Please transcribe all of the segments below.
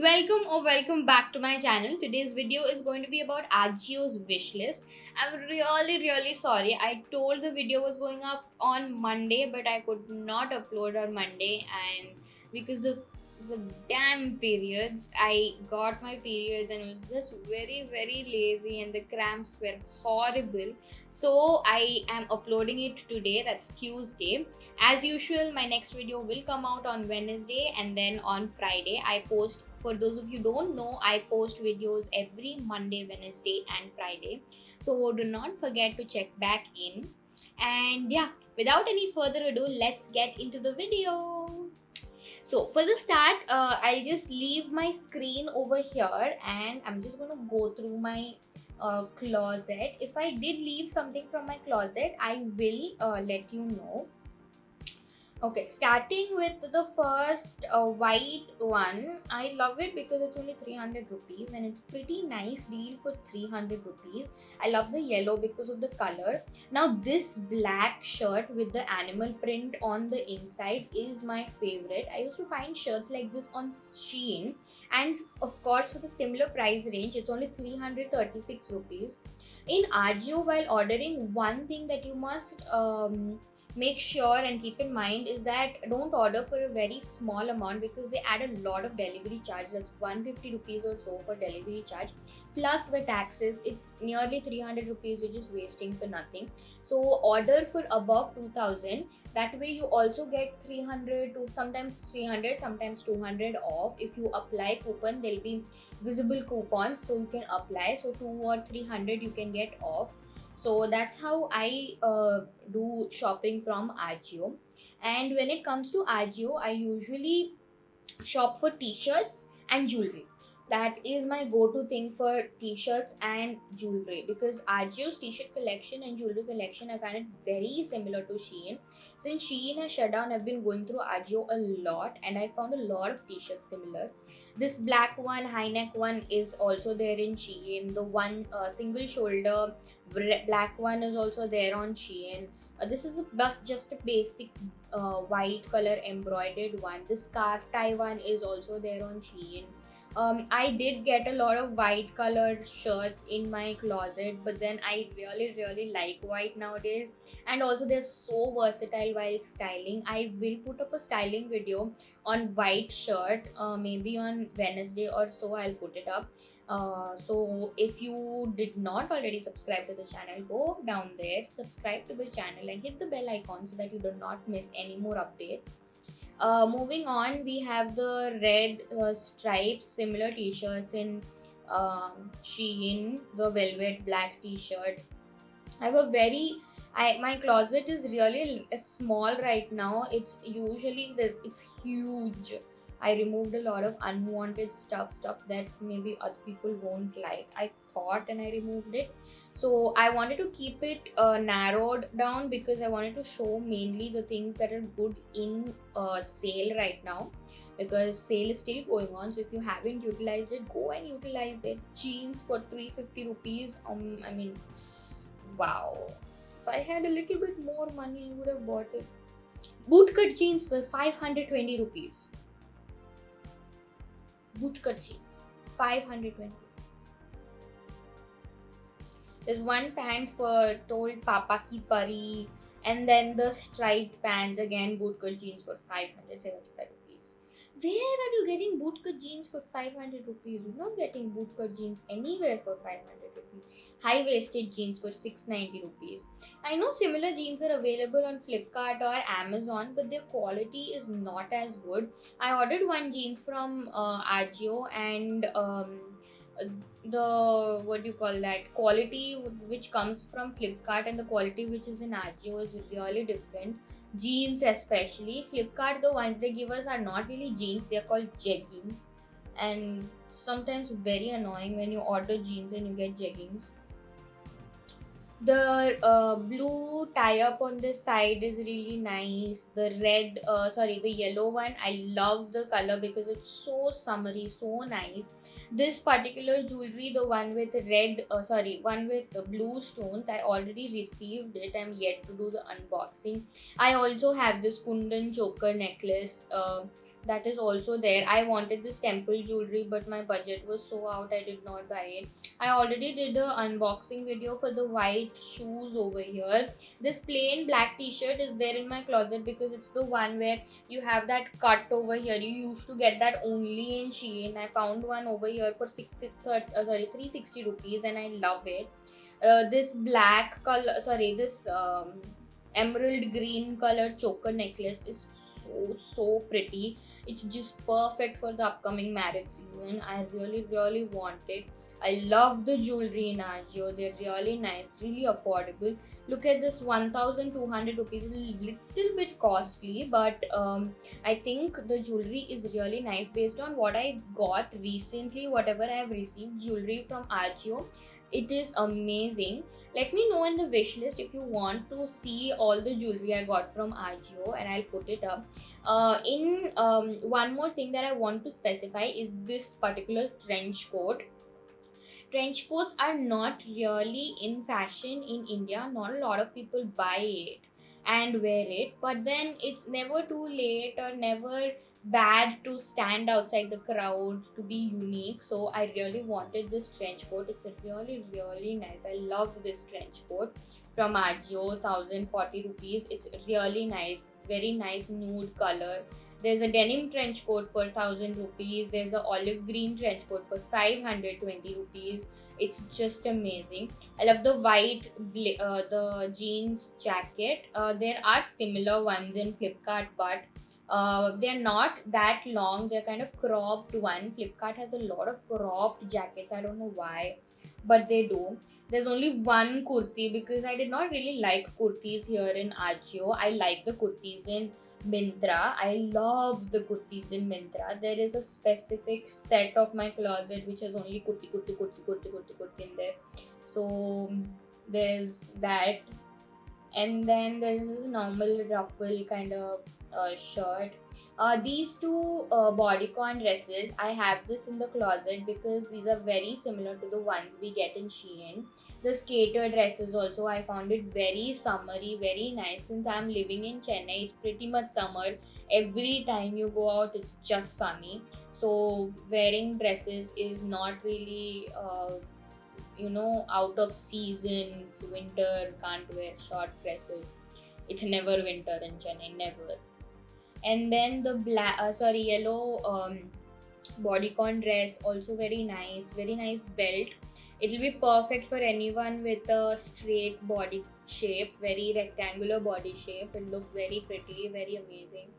welcome or welcome back to my channel. Today's video is going to be about Ajio's wish list. I'm really sorry. I told the video was going up on Monday, but I could not upload on Monday, and because of the damn periods, I got my periods and was just very lazy, and the cramps were horrible. So I am uploading it today, that's Tuesday. As usual, my next video will come out on Wednesday, and then on Friday I post. For those of you who don't know, I post videos every Monday, Wednesday and Friday. So do not forget to check back in. And yeah, without any further ado, let's get into the video. So for the start, I'll just leave my screen over here and I'm just going to go through my closet. If I did leave something from my closet, I will let you know. Okay, starting with the first white one. I love it because it's only 300 rupees and it's pretty nice deal for 300 rupees. I love the yellow because of the color. Now this black shirt with the animal print on the inside is my favorite. I used to find shirts like this on SHEIN, and of course for the similar price range it's only 336 rupees. In Ajio, while ordering, one thing that you must make sure and keep in mind is that don't order for a very small amount because they add a lot of delivery charge. That's 150 rupees or so for delivery charge, plus the taxes. It's nearly 300 rupees. You're just wasting for nothing. So order for above 2000. That way you also get 300 to sometimes 300, sometimes 200 off. If you apply coupon, there'll be visible coupons, so you can apply. So 2 or 300 you can get off. So that's how I do shopping from Ajio. And when it comes to Ajio, I usually shop for t-shirts and jewelry. That is my go-to thing for t-shirts and jewelry, because Ajio's t-shirt collection and jewelry collection, I find it very similar to SHEIN. Since SHEIN has shut down, I've been going through Ajio a lot and I found a lot of t-shirts similar. This black one, high neck one, is also there in SHEIN. The one single shoulder black one is also there on SHEIN. This is just a basic white color embroidered one. The scarf tie one is also there on SHEIN. I did get a lot of white colored shirts in my closet, but then I really like white nowadays, and also they're so versatile while styling. I will put up a styling video on white shirt, maybe on Wednesday or so I'll put it up. So if you did not already subscribe to the channel, go down there, subscribe to the channel and hit the bell icon so that you do not miss any more updates. Moving on, we have the red stripes, similar t-shirts in SHEIN, the velvet black t-shirt. I have a very my closet is really small right now. It's usually it's huge. I removed a lot of unwanted stuff that maybe other people won't like. I thought and I removed it. So I wanted to keep it narrowed down because I wanted to show mainly the things that are good in sale right now, because sale is still going on. So if you haven't utilized it, go and utilize it. Jeans for 350 rupees. I mean, wow. If I had a little bit more money, I would have bought it. Bootcut jeans for 520 rupees. Bootcut jeans, 520 rupees. There's one pant for told Papa Ki Pari, and then the striped pants, again bootcut jeans for 575 rupees. Where are you getting bootcut jeans for 500 rupees? You're not getting bootcut jeans anywhere for 500 rupees. High waisted jeans for 690 rupees. I know similar jeans are available on Flipkart or Amazon, but their quality is not as good. I ordered one jeans from Ajio, and the what do you call that, quality which comes from Flipkart and the quality which is in Ajio is really different. Jeans especially, Flipkart, the ones they give us are not really jeans, they are called jeggings, and sometimes very annoying when you order jeans and you get jeggings. The blue tie-up on this side is really nice. The the yellow one, I love the color because it's so summery, so nice. This particular jewelry, the one with one with the blue stones, I already received it. I'm yet to do the unboxing. I also have this Kundan choker necklace. that is also there. I wanted this temple jewelry, but my budget was so out, I did not buy it. I already did a unboxing video for the white shoes over here. This plain black t-shirt is there in my closet because it's the one where you have that cut over here. You used to get that only in Shein. I found one over here for 360 rupees, and I love it. This black color, sorry, this emerald green color choker necklace is so pretty. It's just perfect for the upcoming marriage season. I really want it. I love the jewelry in Ajio. They're really nice, really affordable. Look at this, 1200 rupees, a little bit costly, but I think the jewelry is really nice based on what I got recently. Whatever I have received jewelry from Ajio, it is amazing. Let me know in the wish list if you want to see all the jewelry I got from Ajio, and I'll put it up. In One more thing that I want to specify is this particular trench coat. Trench coats are not really in fashion in India. Not a lot of people buy it and wear it, but then it's never too late or never bad to stand outside the crowd to be unique. So I really wanted this trench coat. It's a really nice. I love this trench coat from Ajio, 1040 rupees. It's really nice, very nice nude color. There's a denim trench coat for 1000 rupees. There's a olive green trench coat for 520 rupees. It's just amazing. I love the the jeans jacket. There are similar ones in Flipkart, but they're not that long. They're kind of cropped one. Flipkart has a lot of cropped jackets. I don't know why, but they do. There's only one kurti because I did not really like kurtis here in Ajio. I like the kurtis in Mintra. I love the kurtis in Mintra. There is a specific set of my closet which has only kurti in there. So there's that, and then there's this normal ruffle kind of shirt. These two bodycon dresses, I have this in the closet because these are very similar to the ones we get in Shein. The skater dresses also, I found it very summery, very nice. Since I'm living in Chennai, it's pretty much summer. Every time you go out, it's just sunny. So wearing dresses is not really out of season. It's winter, can't wear short dresses. It's never winter in Chennai, never. And then the yellow bodycon dress, also very nice belt. It'll be perfect for anyone with a straight body shape, very rectangular body shape. It'll look very pretty, very amazing.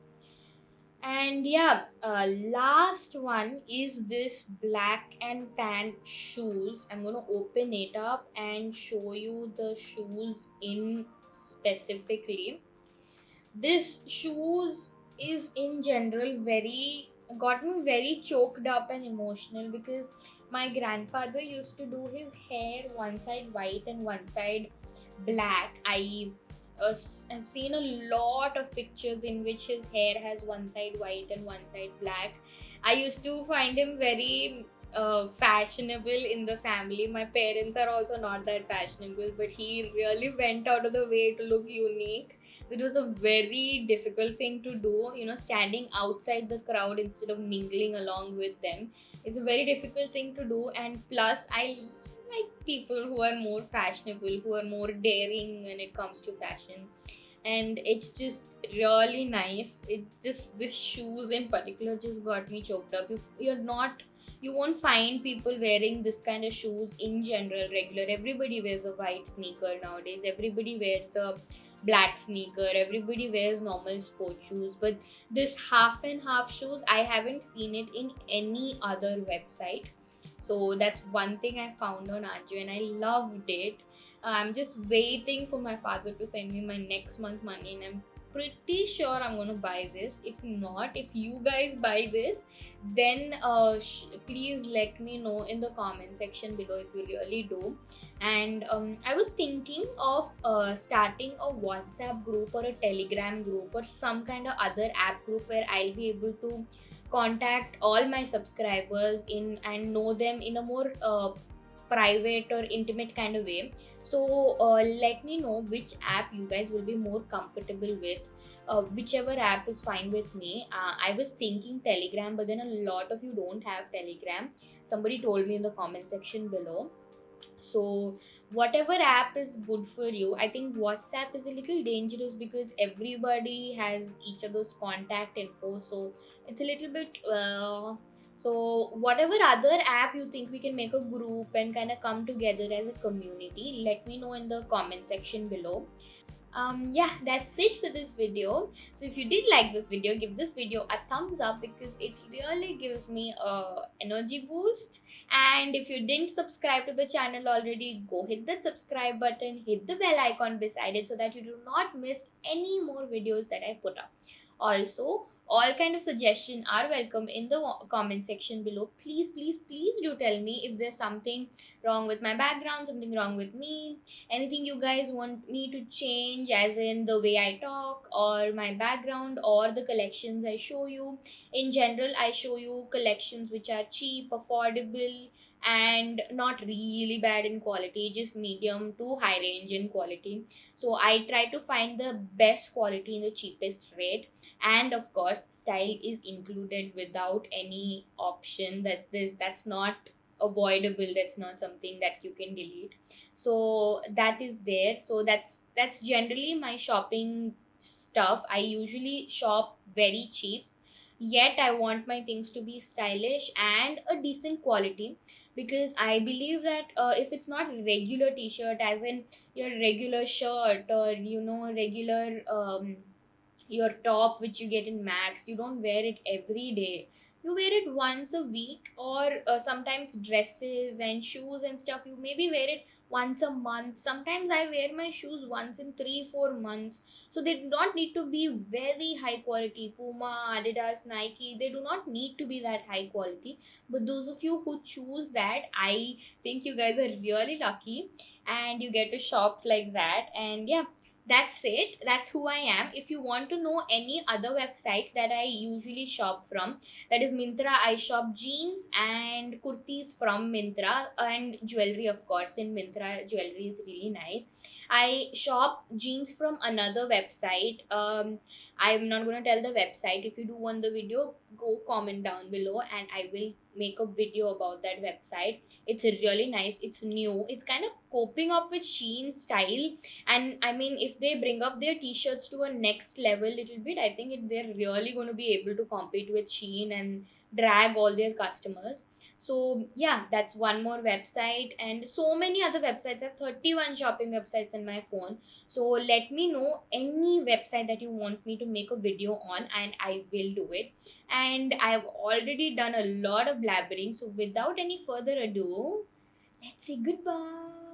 And yeah, last one is this black and tan shoes. I'm gonna open it up and show you the shoes in specifically. This shoes is in general got me very choked up and emotional because my grandfather used to do his hair one side white and one side black. Have seen a lot of pictures in which his hair has one side white and one side black. I used to find him very fashionable in the family. My parents are also not that fashionable, but he really went out of the way to look unique. It was a very difficult thing to do, standing outside the crowd instead of mingling along with them. It's a very difficult thing to do, and plus I like people who are more fashionable, who are more daring when it comes to fashion. And it's just really nice. This shoes in particular just got me choked up. You won't find people wearing this kind of shoes in general regular. Everybody wears a white sneaker nowadays. Everybody wears a black sneaker. Everybody wears normal sports shoes, but this half and half shoes, I haven't seen it in any other website. So that's one thing I found on Ajio, and I loved it. I'm just waiting for my father to send me my next month money, and I'm pretty sure I'm gonna buy this. If not, if you guys buy this, then please let me know in the comment section below if you really do. And I was thinking of starting a WhatsApp group or a Telegram group or some kind of other app group where I'll be able to contact all my subscribers in and know them in a more private or intimate kind of way. So let me know which app you guys will be more comfortable with. whichever app is fine with me. I was thinking Telegram, but then a lot of you don't have Telegram. Somebody told me in the comment section below. So whatever app is good for you. I think WhatsApp is a little dangerous because everybody has each other's contact info, so it's a little bit so whatever other app you think, we can make a group and kind of come together as a community. Let me know in the comment section below. Yeah, that's it for this video. So if you did like this video, give this video a thumbs up because it really gives me a energy boost. And if you didn't subscribe to the channel already, go hit that subscribe button, hit the bell icon beside it so that you do not miss any more videos that I put up. Also, all kind of suggestions are welcome in the comment section below. Please, please, please do tell me if there's something wrong with my background, something wrong with me, anything you guys want me to change, as in the way I talk or my background or the collections I show you. In general, I show you collections which are cheap, affordable, and not really bad in quality, just medium to high range in quality. So I try to find the best quality in the cheapest rate, and of course style is included without any option. That's not avoidable, that's not something that you can delete. So that is there. So that's generally my shopping stuff. I usually shop very cheap, yet I want my things to be stylish and a decent quality, because I believe that if it's not regular t-shirt, as in your regular shirt or regular your top which you get in Max, you don't wear it every day. You wear it once a week, or sometimes dresses and shoes and stuff, you maybe wear it once a month. Sometimes I wear my shoes once in 3-4 months. So they do not need to be very high quality. Puma, Adidas, Nike, they do not need to be that high quality. But those of you who choose that, I think you guys are really lucky and you get to shop like that. And yeah, that's it. That's who I am. If you want to know any other websites that I usually shop from, that is Mintra. I shop jeans and kurtis from Mintra, and jewelry, of course. In Mintra, jewelry is really nice. I shop jeans from another website. I'm not going to tell the website. If you do want the video, go comment down below and I will make a video about that website. It's really nice. It's new. It's kind of coping up with Shein style. And I mean, if they bring up their t-shirts to a next level little bit, I think they're really going to be able to compete with Shein and drag all their customers. So yeah, that's one more website, and so many other websites. I have 31 shopping websites in my phone. So let me know any website that you want me to make a video on and I will do it. And I've already done a lot of blabbering, so without any further ado, let's say goodbye.